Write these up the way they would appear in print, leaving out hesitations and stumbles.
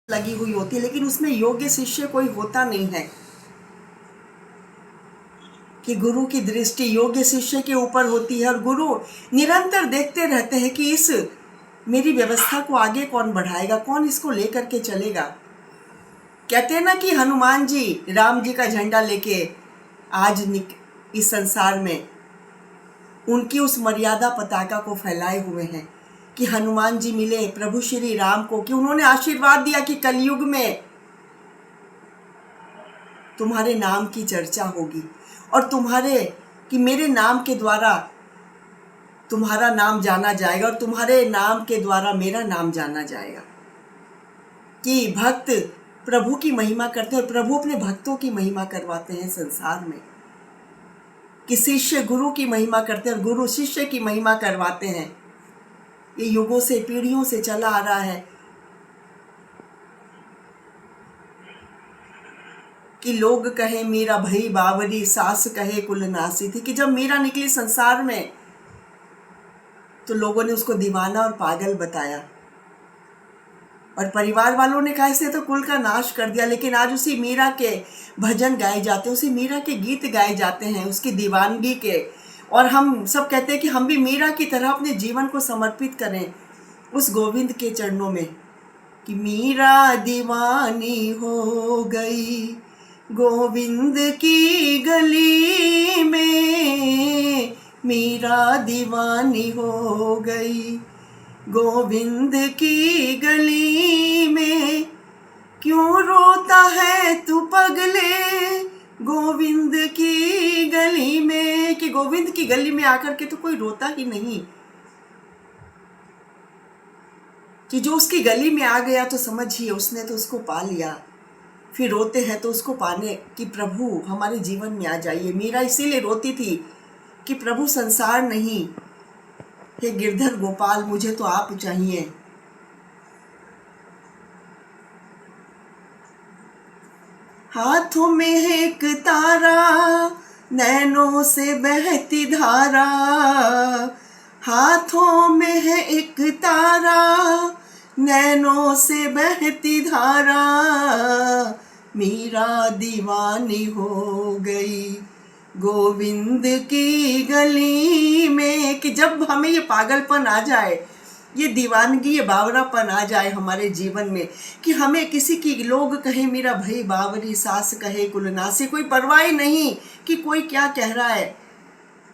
लगी हुई होती है, लेकिन उसमें योग्य शिष्य कोई होता नहीं है कि गुरु की दृष्टि योग्य शिष्य के ऊपर होती है और गुरु निरंतर देखते रहते हैं कि इस मेरी व्यवस्था को आगे कौन बढ़ाएगा, कौन इसको लेकर के चलेगा। कहते हैं ना कि हनुमान जी राम जी का झंडा लेके आज इस संसार में उनकी उस मर्यादा पताका को फैलाए हुए हैं कि हनुमान जी मिले प्रभु श्री राम को, कि उन्होंने आशीर्वाद दिया कि कलयुग में तुम्हारे नाम की चर्चा होगी और तुम्हारे कि मेरे नाम के द्वारा तुम्हारा नाम जाना जाएगा और तुम्हारे नाम के द्वारा मेरा नाम जाना जाएगा। कि भक्त प्रभु की महिमा करते हैं और प्रभु अपने भक्तों की महिमा करवाते हैं संसार में, कि शिष्य गुरु की महिमा करते हैं और गुरु शिष्य की महिमा करवाते हैं। ये युगों से पीढ़ियों से चला आ रहा है कि लोग कहे मीरा भई बावरी, सास कहे कुल नासी थी। कि जब मीरा निकली संसार में तो लोगों ने उसको दीवाना और पागल बताया और परिवार वालों ने कहा इसने तो कुल का नाश कर दिया। लेकिन आज उसी मीरा के भजन गाए जाते हैं, उसी मीरा के गीत गाए जाते हैं, उसकी दीवानगी के, और हम सब कहते हैं कि हम भी मीरा की तरह अपने जीवन को समर्पित करें उस गोविंद के चरणों में। कि मीरा दीवानी हो गई गोविंद की गली में, मीरा दीवानी हो गई गोविंद की गली में, क्यों रोता है तू पगले गोविंद की गली में। कि गोविंद की गली में आकर के तो कोई रोता ही नहीं, कि जो उसकी गली में आ गया तो समझिए उसने तो उसको पा लिया। फिर रोते हैं तो उसको पाने कि प्रभु हमारे जीवन में आ जाइए। मीरा इसीलिए रोती थी कि प्रभु संसार नहीं, हे गिरधर गोपाल मुझे तो आप चाहिए। हाथों में है एक तारा नैनों से बहती धारा, हाथों में है एक तारा नैनों से बहती धारा, मीरा दीवानी हो गई गोविंद की गली में। कि जब हमें ये पागलपन आ जाए, ये दीवानगी, ये बावरापन आ जाए हमारे जीवन में कि हमें किसी की लोग कहे मेरा भाई बावरी, सास कहे कुलनासी, कोई परवाह ही नहीं कि कोई क्या कह रहा है,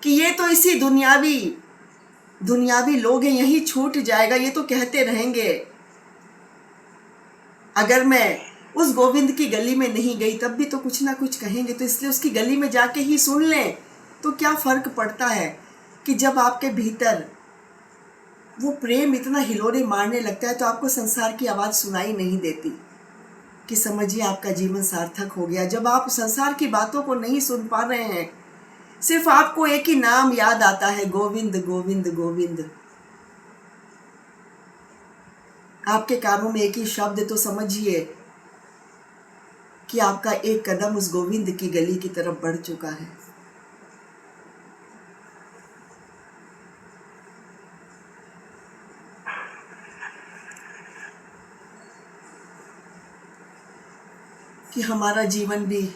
कि ये तो इसी दुनियावी लोग हैं, यही छूट जाएगा, ये तो कहते रहेंगे। अगर मैं उस गोविंद की गली में नहीं गई तब भी तो कुछ ना कुछ कहेंगे, तो इसलिए उसकी गली में जाके ही सुन लें तो क्या फर्क पड़ता है। कि जब आपके भीतर वो प्रेम इतना हिलोरे मारने लगता है तो आपको संसार की आवाज़ सुनाई नहीं देती, कि समझिए आपका जीवन सार्थक हो गया। जब आप संसार की बातों को नहीं सुन पा रहे हैं, सिर्फ आपको एक ही नाम याद आता है, गोविंद गोविंद गोविंद, आपके कानों में एक ही शब्द, तो समझिए कि आपका एक कदम उस गोविंद की गली की तरफ बढ़ चुका है। कि हमारा जीवन भी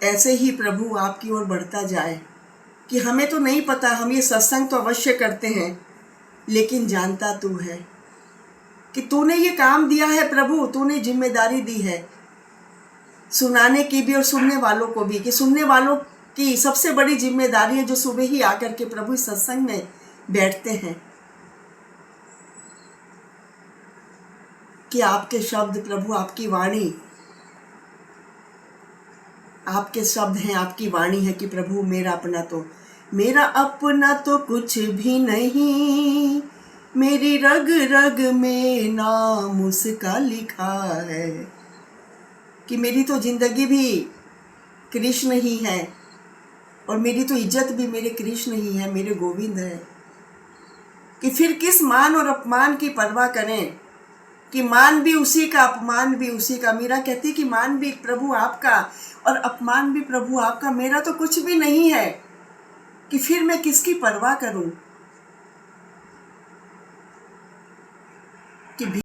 ऐसे ही प्रभु आपकी ओर बढ़ता जाए। कि हमें तो नहीं पता, हम ये सत्संग तो अवश्य करते हैं, लेकिन जानता तू है कि तूने ये काम दिया है प्रभु, तूने जिम्मेदारी दी है सुनाने की भी और सुनने वालों को भी। कि सुनने वालों की सबसे बड़ी जिम्मेदारी है जो सुबह ही आकर के प्रभु इस सत्संग में बैठते हैं, कि आपके शब्द प्रभु, आपकी वाणी, आपके शब्द हैं, आपकी वाणी है कि प्रभु मेरा अपना तो कुछ भी नहीं, मेरी रग रग में नाम उसका लिखा है। कि मेरी तो जिंदगी भी कृष्ण ही है और मेरी तो इज्जत भी मेरे कृष्ण ही है, मेरे गोविंद है। कि फिर किस मान और अपमान की परवाह करें, कि मान भी उसी का, अपमान भी उसी का। मीरा कहती कि मान भी प्रभु आपका और अपमान भी प्रभु आपका, मेरा तो कुछ भी नहीं है, कि फिर मैं किसकी परवाह करूं। कि